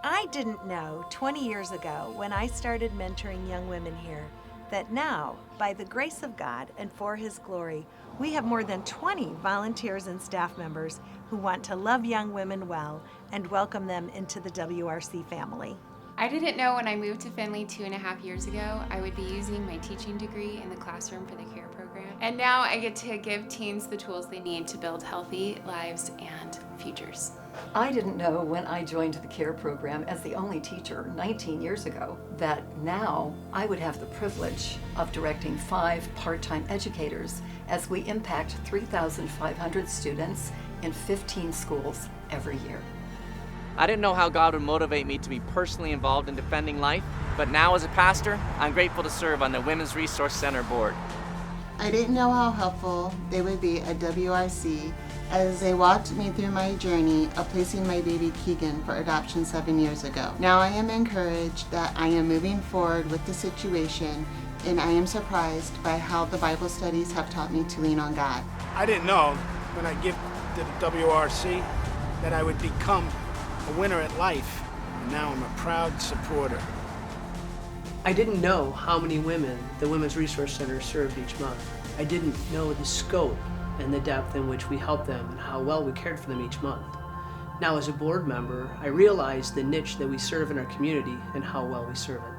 I didn't know 20 years ago when I started mentoring young women here that now, by the grace of God and for His glory, we have more than 20 volunteers and staff members who want to love young women well and welcome them into the WRC family. I didn't know when I moved to Findlay 2.5 years ago, I would be using my teaching degree in the classroom for the CARE program. And now I get to give teens the tools they need to build healthy lives and futures. I didn't know when I joined the CARE program as the only teacher 19 years ago that now I would have the privilege of directing 5 part-time educators as we impact 3,500 students in 15 schools every year. I didn't know how God would motivate me to be personally involved in defending life, but now as a pastor, I'm grateful to serve on the Women's Resource Center board. I didn't know how helpful they would be at WRC as they walked me through my journey of placing my baby Keegan for adoption 7 years ago. Now I am encouraged that I am moving forward with the situation, and I am surprised by how the Bible studies have taught me to lean on God. I didn't know when I gave to the WRC that I would become a winner at life, and now I'm a proud supporter. I didn't know how many women the Women's Resource Center served each month. I didn't know the scope and the depth in which we helped them and how well we cared for them each month. Now as a board member, I realize the niche that we serve in our community and how well we serve it.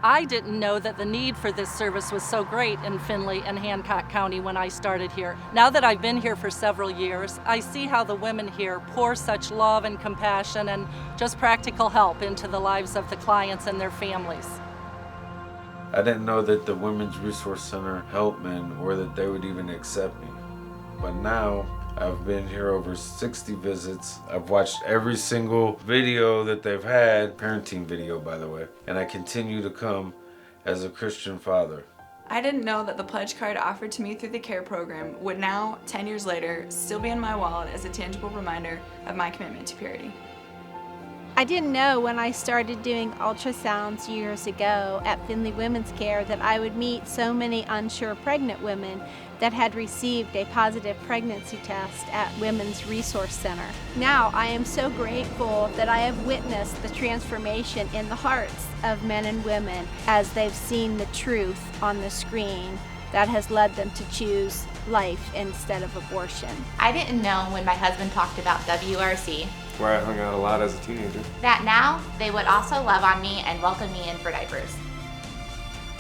I didn't know that the need for this service was so great in Findlay and Hancock County when I started here. Now that I've been here for several years, I see how the women here pour such love and compassion and just practical help into the lives of the clients and their families. I didn't know that the Women's Resource Center helped men or that they would even accept me. But now, I've been here over 60 visits. I've watched every single video that they've had, parenting video by the way, and I continue to come as a Christian father. I didn't know that the pledge card offered to me through the CARE program would now, 10 years later, still be in my wallet as a tangible reminder of my commitment to purity. I didn't know when I started doing ultrasounds years ago at Findlay Women's Care that I would meet so many unsure pregnant women that had received a positive pregnancy test at Women's Resource Center. Now I am so grateful that I have witnessed the transformation in the hearts of men and women as they've seen the truth on the screen that has led them to choose life instead of abortion. I didn't know when my husband talked about WRC, where I hung out a lot as a teenager, that now they would also love on me and welcome me in for diapers.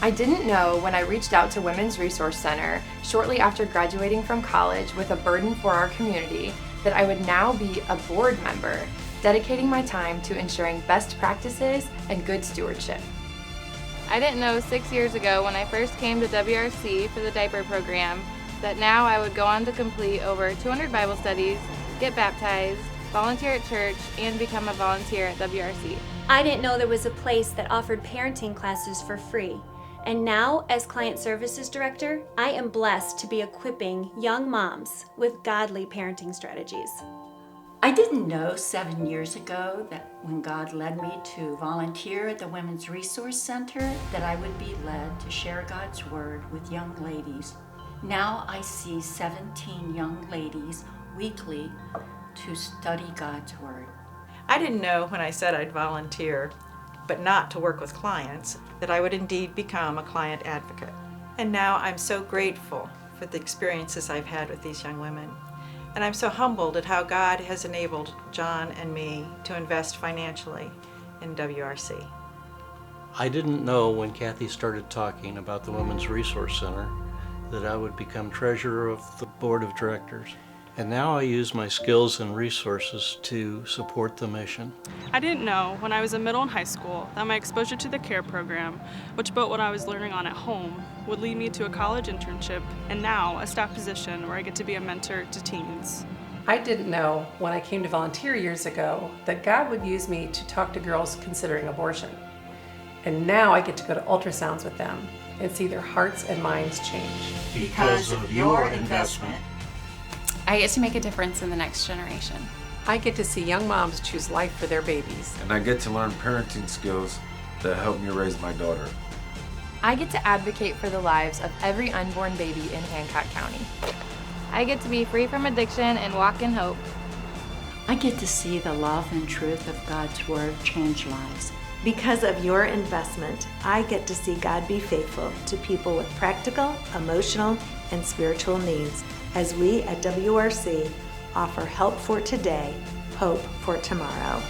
I didn't know when I reached out to Women's Resource Center shortly after graduating from college with a burden for our community that I would now be a board member, dedicating my time to ensuring best practices and good stewardship. I didn't know 6 years ago when I first came to WRC for the diaper program that now I would go on to complete over 200 Bible studies, get baptized, volunteer at church, and become a volunteer at WRC. I didn't know there was a place that offered parenting classes for free. And now, as Client Services Director, I am blessed to be equipping young moms with godly parenting strategies. I didn't know 7 years ago that when God led me to volunteer at the Women's Resource Center, that I would be led to share God's Word with young ladies. Now I see 17 young ladies weekly to study God's Word. I didn't know when I said I'd volunteer, but not to work with clients, that I would indeed become a client advocate. And now I'm so grateful for the experiences I've had with these young women. And I'm so humbled at how God has enabled John and me to invest financially in WRC. I didn't know when Kathy started talking about the Women's Resource Center that I would become treasurer of the board of directors. And now I use my skills and resources to support the mission. I didn't know when I was in middle and high school that my exposure to the CARE program, which built what I was learning on at home, would lead me to a college internship and now a staff position where I get to be a mentor to teens. I didn't know when I came to volunteer years ago that God would use me to talk to girls considering abortion. And now I get to go to ultrasounds with them and see their hearts and minds change. Because of your investment, I get to make a difference in the next generation. I get to see young moms choose life for their babies. And I get to learn parenting skills that help me raise my daughter. I get to advocate for the lives of every unborn baby in Hancock County. I get to be free from addiction and walk in hope. I get to see the love and truth of God's Word change lives. Because of your investment, I get to see God be faithful to people with practical, emotional, and spiritual needs as we at WRC offer help for today, hope for tomorrow.